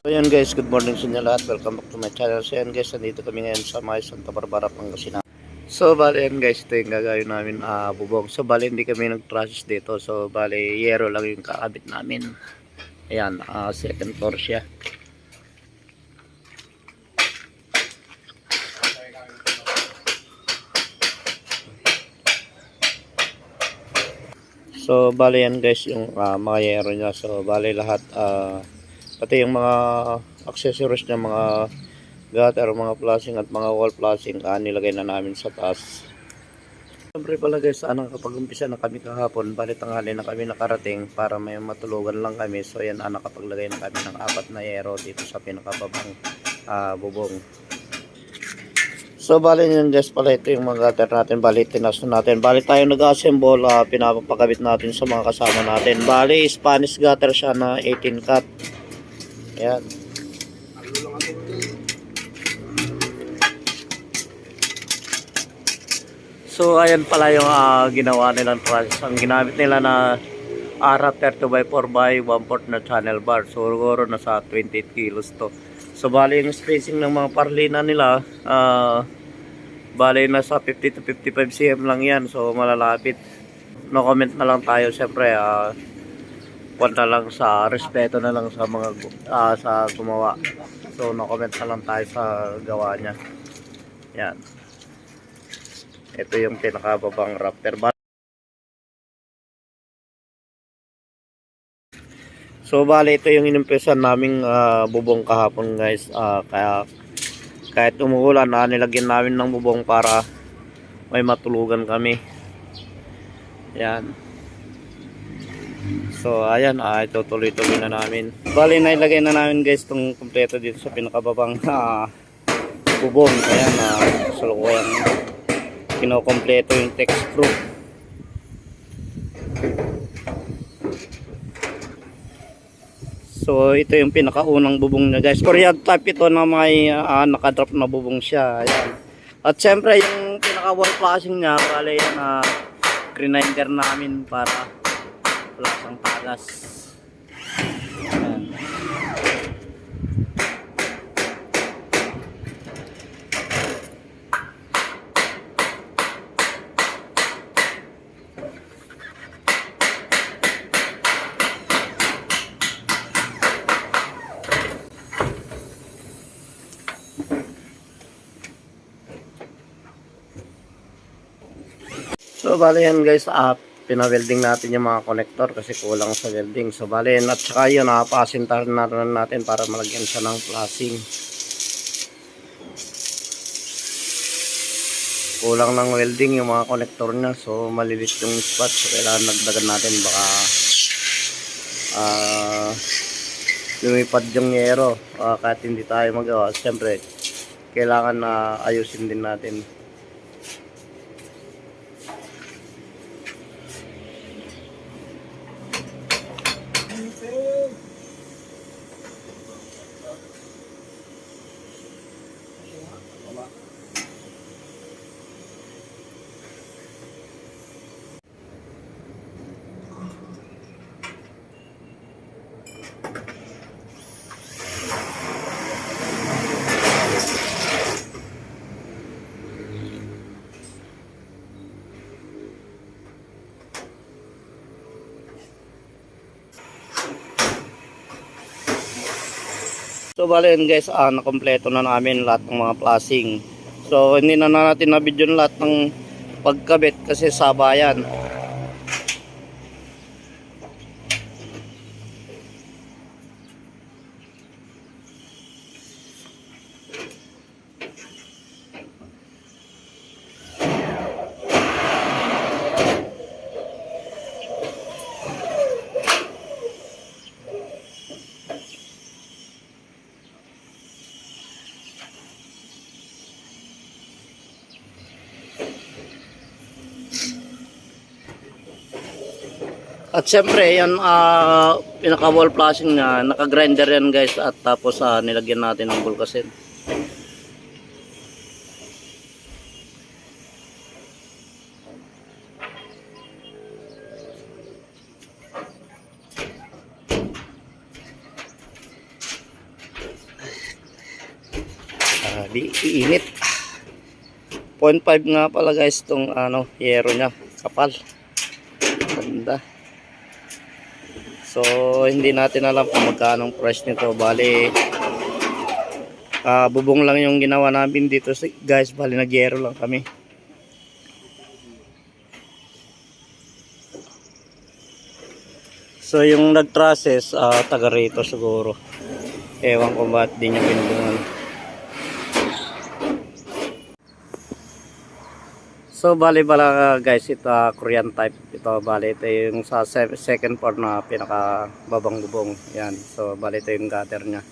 So yan guys, good morning sa inyo lahat. Welcome back to my channel. So yan guys, nandito kami ngayon sa May Santa Barbara, Pangasinan. So bali yan guys, ito yung gagawin namin bubong. So bali hindi kami nag-process dito. So bali yero lang yung kakabit namin. Ayan, second floor siya. So bali yan guys yung mga yero niya. So bali lahat pati yung mga accessories niya, mga gutter, mga flashing at mga wall flashing nilagay na namin sa taas. Siyempre pala guys, kapag umpisa na kami kahapon, bali tanghali na kami nakarating para may matulugan lang kami. So yan, nakapaglagay na kami ng 4 na yero dito sa pinakababang bubong. So bali yun guys, pala ito yung mga gutter natin. Bali tinas na natin. Bali tayo nag-assemble, pinapakabit natin sa mga kasama natin. Bali Spanish gutter siya na 18 cut. Ayan. So ayan pala yung ginawa nilang process. Ang ginamit nila na RAP 32x4 by 1/4 na channel bar. So siguro nasa 28 kilos to. So bali yung spacing ng mga parlina nila bali nasa 50 to 55 cm lang yan. So malalapit. No comment na lang tayo syempre. Punta lang sa respeto na lang sa mga sa gumawa. So no comment na lang tayo sa gawa niya. Yan. Ito yung pinakababang rafter. So bali ito yung inimpresan naming bubong kahapon guys. Kaya kahit umuulan nilagyan namin ng bubong para may matulugan kami. Yan. So ayan, ito tuloy-tuloy na namin. Bali nailagay na namin guys itong kumpleto dito sa pinakababang bubong. Ayan, salukuyan kinokompleto yung text screw. So ito yung pinakaunang bubong niya guys. Korean type ito na may nakadrop na bubong siya. Ayan. At syempre yung pinaka wall flashing niya, bali yan grinder namin para wala siyang tagas. Ayan. So bali yan guys, pina-welding natin yung mga connector kasi kulang sa welding. So bali yan, at saka yun, pasintahan na natin para malagyan siya ng flashing. Kulang ng welding yung mga connector niya, so malilit yung spot. So kailangan nagdagan natin, baka lumipad yung yero. Kahit hindi tayo magawa, siyempre kailangan ayusin din natin. So bali yun guys, nakompleto na namin lahat ng mga flashing. So hindi na natin na-video lahat ng pagkabit kasi sabayan. At syempre yan pinaka wall flashing niya, naka-grinder yan guys, at tapos nilagyan natin ng bulkasin. Di iinit. 0.5 nga pala guys tong ano, yero niya, kapal. Ganda. So hindi natin alam kung magkano ang price nito. Bali bubong lang yung ginawa namin dito guys. Bali nagyero lang kami. So yung nag-trusses taga rito siguro. Ewan ko ba't di niya binubungan. So bali pala guys, ito Korean type. Ito bali ito yung sa second floor na pinaka babang bubong. Yan. So bali ito yung gutter niya.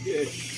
Yes.